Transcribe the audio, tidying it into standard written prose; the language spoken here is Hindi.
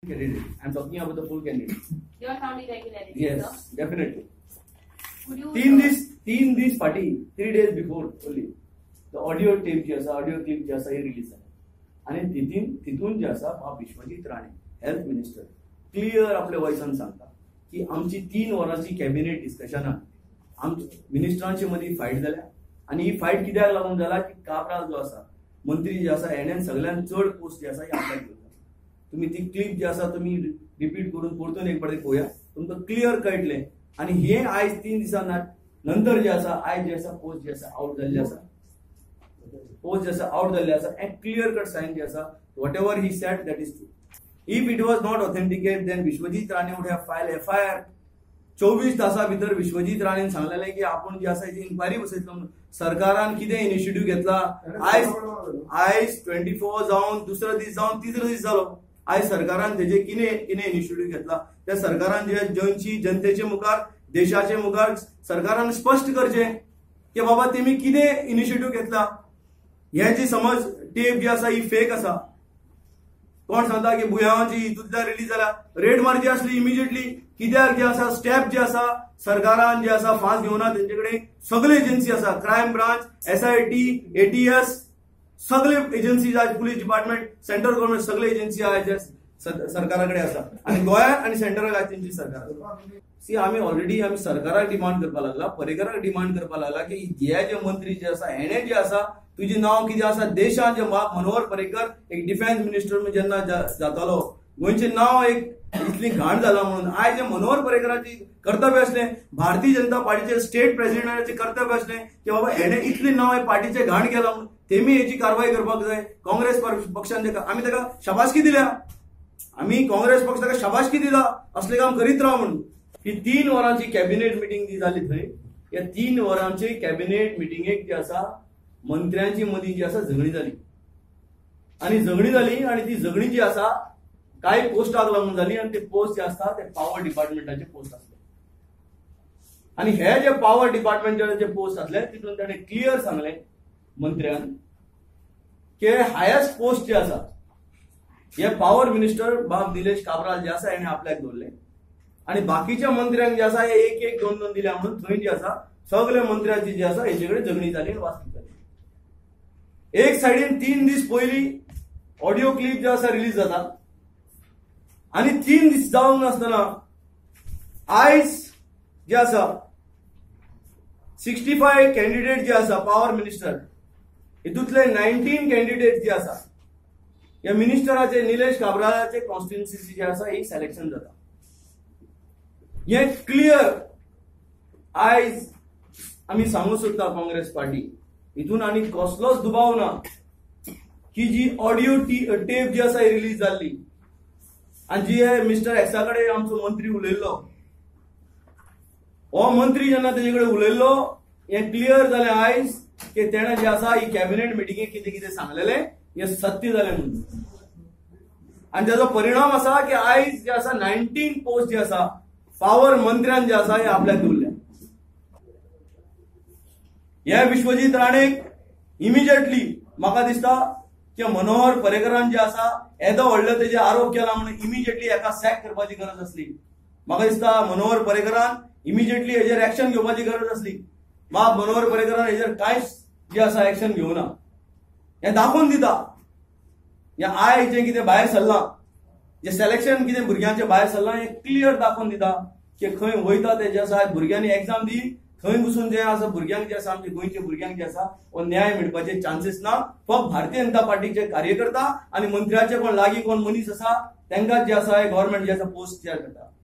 candidate. I'm talking about the full candidate. You are found irregularities. Yes, Sir. definitely. Could you? तीन दिस फाटी 3 days before only the audio tape जे आसा audio clip जे आसा हे रिलीज जाला आणि तितून जे आसा बाब Vishwajit Rane health minister clear आपल्या वॉइसान सांगता की आमची 3 वरांची कॅबिनेट डिस्कशनां आमच्या मिनिस्टरांचे मदीं फायट जाल्या आणि ही फायट कित्याक लागून जाला की काब्राल जो आसा मंत्री जे आसा हेणेन सगळ्यान चड पोस्ट जे आसा हे आपल्याक घेवला. तुम्ही ती क्लिप जी आसा तुम्ही रिपीट करून परतून एक फावटी पळया तुमकां क्लियर कळटलें. आणि हे आयज 3 दिसां नंतर जे आसा आयज जे आसा पोस्ट जे आसा आउट जाल्ले आसा पोस्ट जे आसा आउट जाल्ले आसा एंड क्लियर कट सायन जे आसा whatever he said that is true. If it was not authenticate then Vishwajit Rane would have file FIR. 24 तासां भितर विश्वजीत राणेन सांगलेलें की आपण जी आसा हेची इन्क्वायरी बसयतलो. सरकारान कितें इनिशिएटिव्ह घेतला आयज 24 जावन दुसरो दीस जावन तिसरो दीस जालो. आयज सरकारान तेजे कितें इनिशिएटिव्ह घेतला त्या सरकारान जे जनतेचे मुखार देशाचे मुखार सरकारान स्पष्ट करचे की बाबा तेमी कितें इनिशिएटिव्ह घेतला. हे जी समज टेप जी आसा ही फेक आसा कोण सांगता की बुयांची हितूंतल्यान रिलीज जाला रेड मारची असली इमिजिएटली कित्याक जे आसा स्टेप जे आसा सरकारान जे आसा फास्ट घेवना तेंचे कडेन सगळे एजन्सी आसा क्रायम ब्रांच SIT ATS सगळे एजन्सी आज पुलीस डिपार्टमेंट सेंट्रल गव्हर्नमेंट सगळे एजन्सी आज सरकाराकडे आसा आणि गोंयांत आणि सेंट्रल आज तेंची सरकार. सी आम्ही ऑलरेडी सरकाराक डिमांड करपा लागला परिकाराक डिमांड करपा लागला की हे जे मंत्री जे आसा हेणे जे आसा तुझे नाव कितें आसा देशात जे मनोहर पर्रीकर एक डिफेन्स मिनिस्टर जेन्ना जातालो गोंयचे नाव एक इतली घाण जाला म्हणून आयज जे मनोहर पर्रीकराची कर्तव्य असले भारतीय जनता पार्टीचे स्टेट प्रेसिडेंटाचे कर्तव्य असले की बाबा हेणे इतली नाव हे पार्टीचे घाण केला म्हणून तेमी हेची कारवाई करपाक जाय. काँग्रेस पक्षान आम्ही ताका शाबासकी दिल्या आम्ही काँग्रेस पक्ष ताका शाबासकी दिला असले काम करीत राहा म्हणून. ही 3 वरांची कॅबिनेट मिटींग जी जाली थंय या 3 वरांची कॅबिनेट मिटींगेक जी आसा मंत्र्यांची मदीं जी आसा झगडी जाली आणि ती झगडी जी आसा काही पोस्टाक लागून जाली आणि ते पोस्ट जे आसता ते पॉवर डिपार्टमेंटाचे पोस्ट असले आणि हे जे पॉवर डिपार्टमेंटाचे पोस्ट असले तितून ताणें क्लियर सांगले मंत्र्यान की हायेस्ट पोस्ट जे आसा हे पॉवर मिनिस्टर बाब निलेश काब्राल जे आसा हेणे आपल्याक दवरले आणि बाकीच्या मंत्र्यांक जे आसा हे एक 2 दिल्या म्हणून थंय जे आसा सगळे मंत्र्यांची जी आसा हेचे कडेन झगडी जाली आणि वासपूस जाली. एक सायडीन 3 दीस पयलीं ऑडिओ क्लिप जे आसा रिलीज जाता आणि 3 दीस जावन आसतना आयज जे आसा 65 कॅन्डिडेट जे आसा पॉवर मिनिस्टर हितूंतले 19 कॅन्डिडेट जे आसा या मिनिस्टराचे निलेश काब्रालाचे कॉन्स्टिट्युएन्सी जे आसा ही सिलेक्शन जाता. हे क्लियर आयज आम्ही सांगू सोदता काँग्रेस पार्टी हितून आनी कसलोच दुबाव ना की जी ऑडिओ टेप जी आसा रिलीज जाल्ली आणि जी मिस्टर एक्सा कडेन आमचो मंत्री उलयल्लो हो मंत्री जेन्ना तेजे कडेन उलयल्लो हे क्लियर जालें आयज की तेणें जे आसा ही कॅबिनेट मिटिंगेक कितें कितें सांगलेलें हे सत्य जालें म्हणून. आणि त्याचा परिणाम असा की आयज जे आसा 19 पोस्ट जे आसा पॉवर मंत्र्यान जे आसा हे आपल्याक दवरल्या. ह्या विश्वजीत राणेक इमिजिएटली म्हाका दिसता की मनोहर पर्रीकरान जे आसा येदो व्हडलो तेजे आरोप केला म्हणून इमिजिएटली एका सॅक करपाची गरज असली. म्हाका दिसता मनोहर पर्रीकरान इमिजिएटली हेजेर एक्शन घेवपाची गरज असली. मनोहर पर्रीकरान हेजेर कांयच जे आसा एक्शन घेवना. हे दाखोवन दिता हे आयज जे कितें भायर सरलां जे सिलेक्शन कितें भुरग्यांचे भायर सरलां हे क्लियर दाखोवन दिता की खंय वयता ते जे आसा भुरग्यांनी एक्झाम दी थंय बसून जे आसा भुरग्यांक जे आसा आमच्या गोंयच्या भुरग्यांक जे आसा हो न्याय मेळपाचे चान्सेस ना. फक्त भारतीय जनता पार्टीचे कार्यकर्ता आणि मंत्र्याचे कोण लागीं कोण मनीस आसा तांकां जे आसा गव्हर्नमेंट जे आसा पोस्ट तयार करता.